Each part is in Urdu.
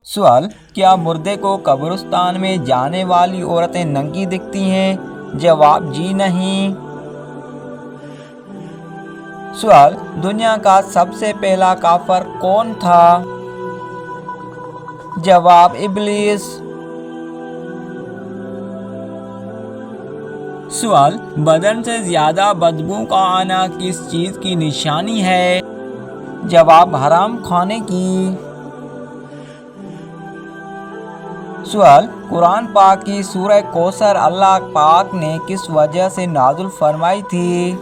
سوال: کیا مردے کو قبرستان میں جانے والی عورتیں ننگی دکھتی ہیں؟ جواب: جی نہیں۔ سوال: دنیا کا سب سے پہلا کافر کون تھا؟ جواب: ابلیس۔ سوال: بدن سے زیادہ بدبو کا آنا کس چیز کی نشانی ہے؟ جواب: حرام کھانے کی۔ سوال: قرآن پاک کی سورہ کوثر اللہ پاک نے کس وجہ سے نازل فرمائی تھی؟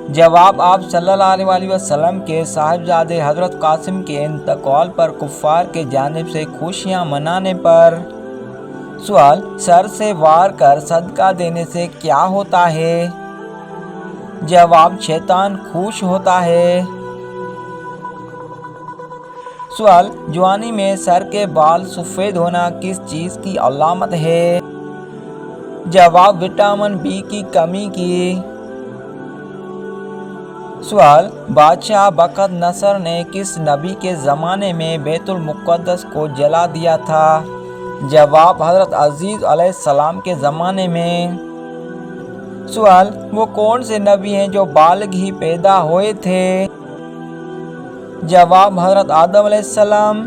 جواب: آپ صلی اللہ علیہ وسلم کے صاحبزادے حضرت قاسم کے انتقال پر کفار کے جانب سے خوشیاں منانے پر۔ سوال: سر سے وار کر صدقہ دینے سے کیا ہوتا ہے؟ جواب: شیطان خوش ہوتا ہے۔ سوال: جوانی میں سر کے بال سفید ہونا کس چیز کی علامت ہے؟ جواب: وٹامن بی کی کمی کی۔ سوال: بادشاہ بخت نصر نے کس نبی کے زمانے میں بیت المقدس کو جلا دیا تھا؟ جواب: حضرت عیسیٰ علیہ السلام کے زمانے میں۔ سوال: وہ کون سے نبی ہیں جو بالغ ہی پیدا ہوئے تھے؟ جواب: حضرت آدم علیہ السلام۔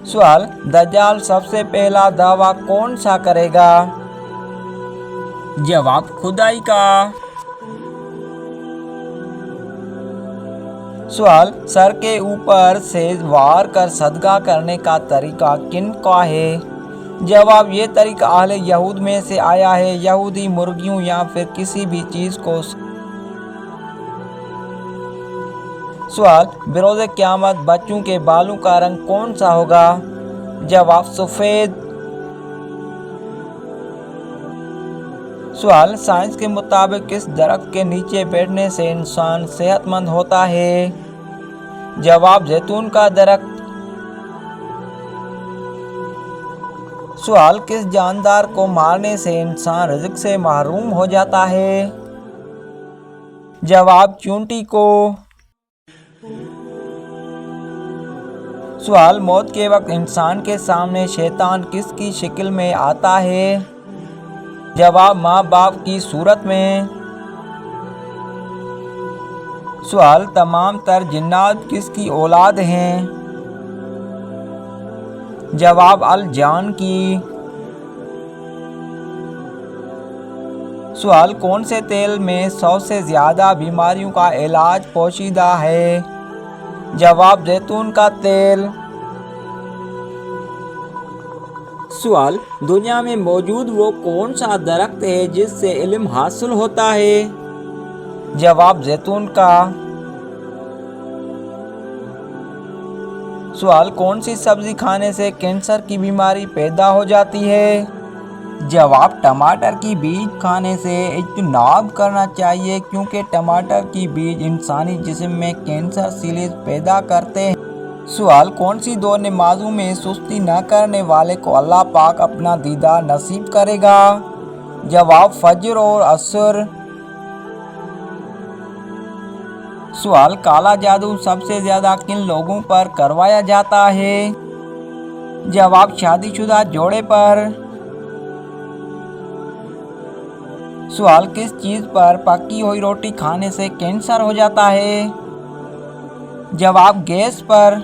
سوال: دجال سب سے پہلا دعویٰ کون سا کرے گا؟ جواب: خدائی کا۔ سوال: سر کے اوپر سے وار کر صدقہ کرنے کا طریقہ کن کا ہے؟ جواب: یہ طریقہ اہل یہود میں سے آیا ہے۔ یہودی مرغیوں یا پھر کسی بھی چیز کو۔ سوال: بروز قیامت بچوں کے بالوں کا رنگ کون سا ہوگا؟ جواب: سفید۔ سوال: سائنس کے مطابق کس درخت کے نیچے بیٹھنے سے انسان صحت مند ہوتا ہے؟ جواب: زیتون کا درخت۔ سوال: کس جاندار کو مارنے سے انسان رزق سے محروم ہو جاتا ہے؟ جواب: چیونٹی کو۔ سوال: موت کے وقت انسان کے سامنے شیطان کس کی شکل میں آتا ہے؟ جواب: ماں باپ کی صورت میں۔ سوال: تمام تر جنات کس کی اولاد ہیں؟ جواب: الجان کی۔ سوال: کون سے تیل میں 100 سے زیادہ بیماریوں کا علاج پوشیدہ ہے؟ جواب: زیتون کا تیل۔ سوال: دنیا میں موجود وہ کون سا درخت ہے جس سے علم حاصل ہوتا ہے؟ جواب: زیتون کا۔ سوال: کون سی سبزی کھانے سے کینسر کی بیماری پیدا ہو جاتی ہے؟ جواب: ٹماٹر کی بیج کھانے سے اجتناب کرنا چاہیے کیونکہ ٹماٹر کی بیج انسانی جسم میں کینسر سیلز پیدا کرتے ہیں۔ سوال: کون سی دو نمازوں میں سستی نہ کرنے والے کو اللہ پاک اپنا دیدار نصیب کرے گا؟ جواب: فجر اور عصر۔ سوال: کالا جادو سب سے زیادہ کن لوگوں پر کروایا جاتا ہے؟ جواب: شادی شدہ جوڑے پر۔ سوال: کس چیز پر پکی ہوئی روٹی کھانے سے کینسر ہو جاتا ہے؟ جواب: گیس پر۔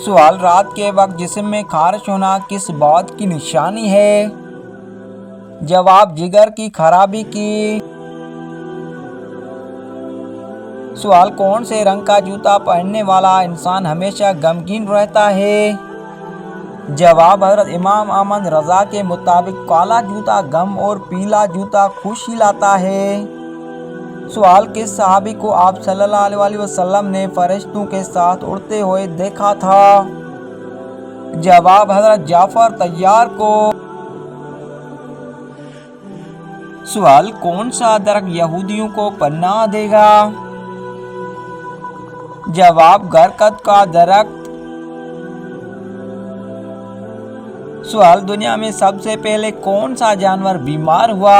سوال: رات کے وقت جسم میں خارش ہونا کس بات کی نشانی ہے؟ جواب: جگر کی خرابی کی۔ سوال: کون سے رنگ کا جوتا پہننے والا انسان ہمیشہ غمگین رہتا ہے؟ جواب: حضرت امام احمد رضا کے مطابق کالا جوتا غم اور پیلا جوتا خوشی لاتا ہے۔ سوال: کس صحابی کو آپ صلی اللہ علیہ وسلم نے فرشتوں کے ساتھ اڑتے ہوئے دیکھا تھا؟ جواب: حضرت جعفر طیار کو۔ سوال: کون سا درخت یہودیوں کو پناہ دے گا؟ جواب: گرکت کا درخت۔ سوال: دنیا میں سب سے پہلے کون سا جانور بیمار ہوا؟